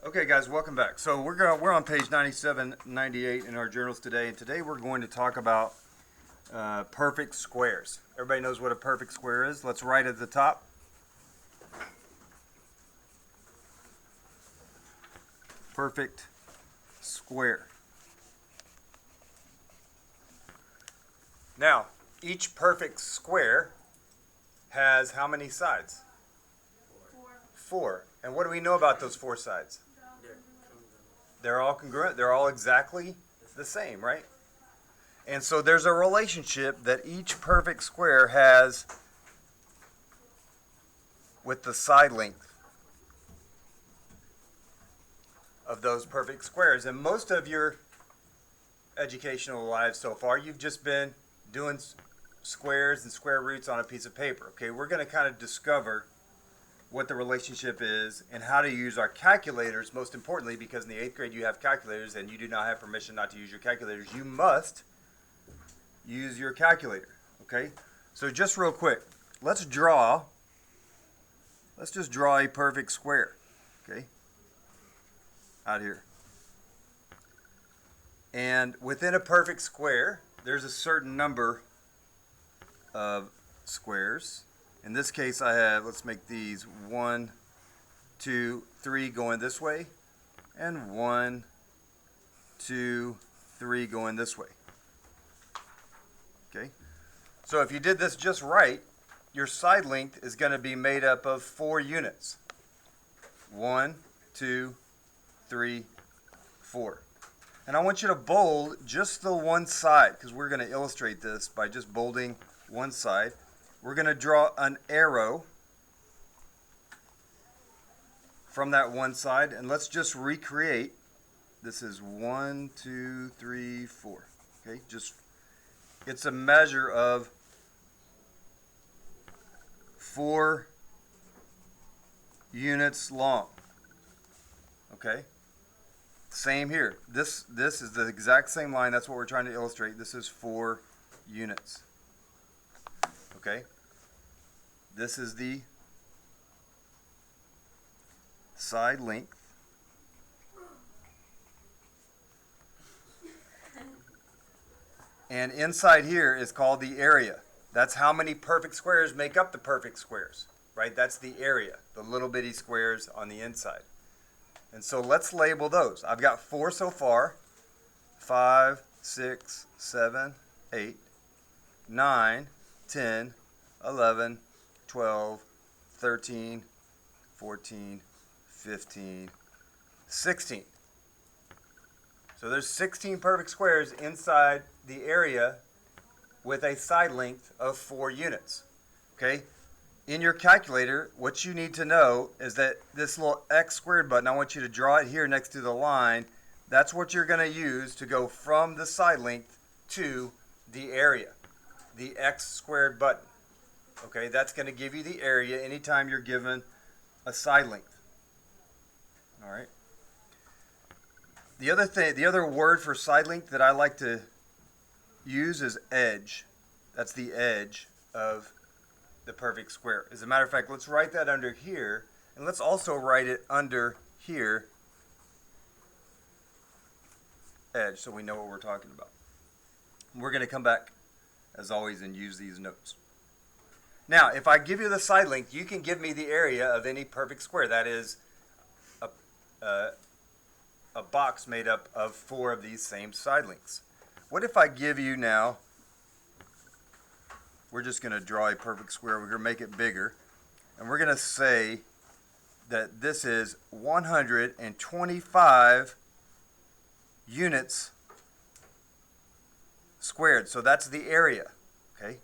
Okay, guys, welcome back. So we're on page 97, 98 in our journals today, and today we're going to talk about perfect squares. Everybody knows what a perfect square is. Let's write at the top. Perfect square. Now, each perfect square has how many sides? Four. And what do we know about those four sides? They're all congruent. They're all exactly the same, right? And so there's a relationship that each perfect square has with the side length of those perfect squares. And most of your educational lives so far, you've just been doing squares and square roots on a piece of paper. Okay, we're going to kind of discover what the relationship is and how to use our calculators, most importantly, because in the 8th grade you have calculators and you do not have permission not to use your calculators. You must use your calculator. Okay, so just real quick, let's just draw a perfect square. Okay, out here. And within a perfect square, there's a certain number of squares. In this case, I have, let's make these 1, 2, 3 going this way, and 1, 2, 3 going this way. Okay? So if you did this just right, your side length is going to be made up of 4 units. 1, 2, 3, 4. And I want you to bold just the one side, because we're going to illustrate this by just bolding one side. We're going to draw an arrow from that one side, and let's just recreate. This is 1, 2, 3, 4. Okay, it's a measure of 4 units long. Okay, same here. This is the exact same line. That's what we're trying to illustrate. This is 4 units. Okay. This is the side length. And inside here is called the area. That's how many perfect squares make up the perfect squares, right? That's the area, the little bitty squares on the inside. And so let's label those. I've got 4 so far. 5, 6, 7, 8, 9, 10, 11, 12, 13, 14, 15, 16. So there's 16 perfect squares inside the area with a side length of 4 units. Okay? In your calculator, what you need to know is that this little x squared button, I want you to draw it here next to the line. That's what you're going to use to go from the side length to the area. The x squared button. Okay, that's going to give you the area anytime you're given a side length. All right. The other word for side length that I like to use is edge. That's the edge of the perfect square. As a matter of fact, let's write that under here, and let's also write it under here, edge, so we know what we're talking about. We're going to come back, as always, and use these notes. Now, if I give you the side length, you can give me the area of any perfect square. That is a box made up of 4 of these same side lengths. What if I give you now, we're just going to draw a perfect square. We're going to make it bigger. And we're going to say that this is 125 units squared. So that's the area. Okay?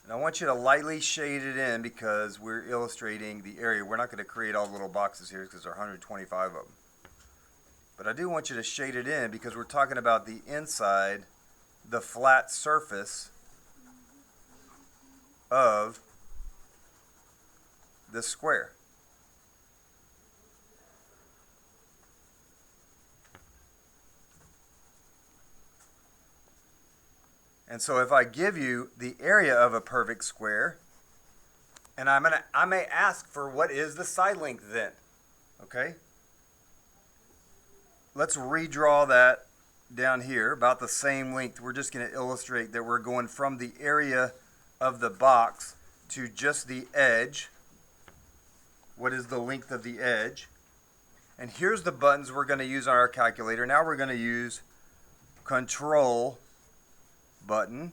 And I want you to lightly shade it in because we're illustrating the area. We're not going to create all the little boxes here because there are 125 of them. But I do want you to shade it in because we're talking about the inside, the flat surface of the square. And so if I give you the area of a perfect square, and I may ask for what is the side length then, okay? let's redraw that down here, about the same length. We're just going to illustrate that we're going from the area of the box to just the edge. What is the length of the edge? And here's the buttons we're going to use on our calculator. Now we're going to use Control button,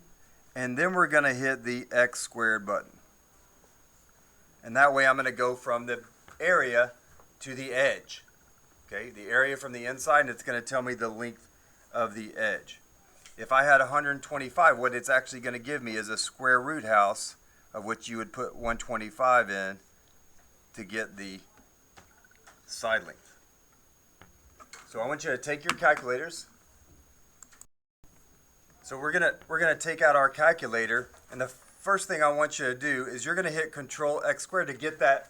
and then we're going to hit the X squared button. And that way I'm going to go from the area to the edge. Okay, the area from the inside, and it's going to tell me the length of the edge. If I had 125, what it's actually going to give me is a square root house of which you would put 125 in to get the side length. So I want you to take your calculators. So we're gonna take out our calculator, and the first thing I want you to do is you're gonna hit Control X squared to get that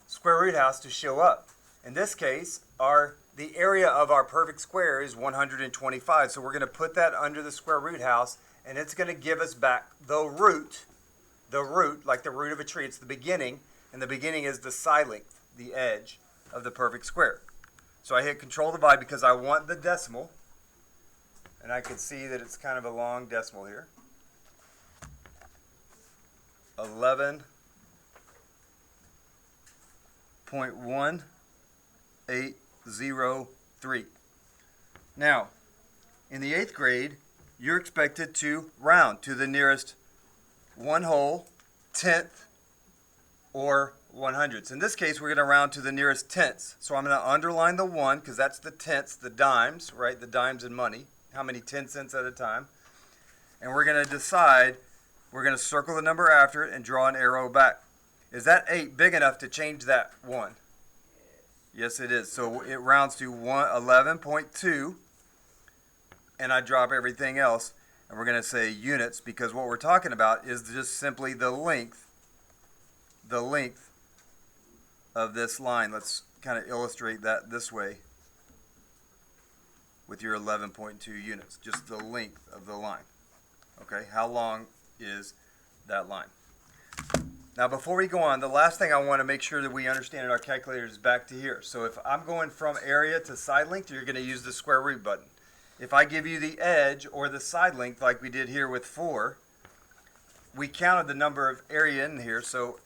square root house to show up. In this case, the area of our perfect square is 125, so we're going to put that under the square root house, and it's going to give us back the root, like the root of a tree. It's the beginning, and the beginning is the side length, the edge of the perfect square. So I hit Control Divide because I want the decimal, and I can see that it's kind of a long decimal here. 11.1803. Now, in the 8th grade, you're expected to round to the nearest 1 whole, 10th, or 100ths. In this case, we're going to round to the nearest tenths. So I'm going to underline the 1 because that's the tenths, the dimes, right? The dimes in money. How many 10 cents at a time? And we're going to decide, we're going to circle the number after it and draw an arrow back. Is that 8 big enough to change that 1? Yes, it is. So it rounds to 11.2, and I drop everything else, and we're going to say units because what we're talking about is just simply the length of this line. Let's kind of illustrate that this way with your 11.2 units, just the length of the line. Okay, how long is that line? Now before we go on, the last thing I want to make sure that we understand in our calculator is back to here. So if I'm going from area to side length, you're going to use the square root button. If I give you the edge or the side length like we did here with 4, we counted the number of area in here, so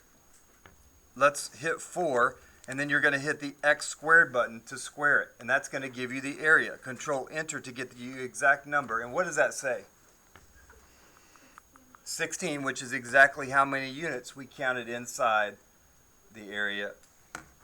let's hit 4, and then you're going to hit the X squared button to square it, and that's going to give you the area. Control Enter to get the exact number, and what does that say? 16, which is exactly how many units we counted inside the area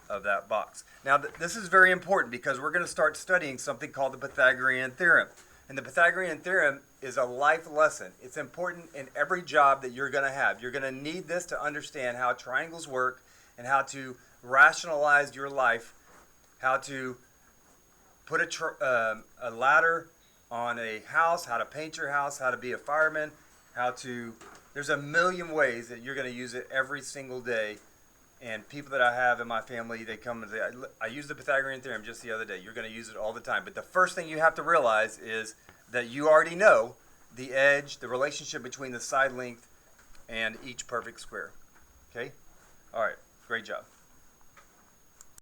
of that box. Now this is very important because we're going to start studying something called the Pythagorean theorem. And the Pythagorean theorem is a life lesson. It's important in every job that you're going to have. You're going to need this to understand how triangles work and how to rationalize your life, how to put a ladder on a house, how to paint your house, how to be a fireman, there's a million ways that you're going to use it every single day. And people that I have in my family, they come and say, I used the Pythagorean theorem just the other day. You're going to use it all the time. But the first thing you have to realize is that you already know the edge, the relationship between the side length and each perfect square. Okay? All right. Great job.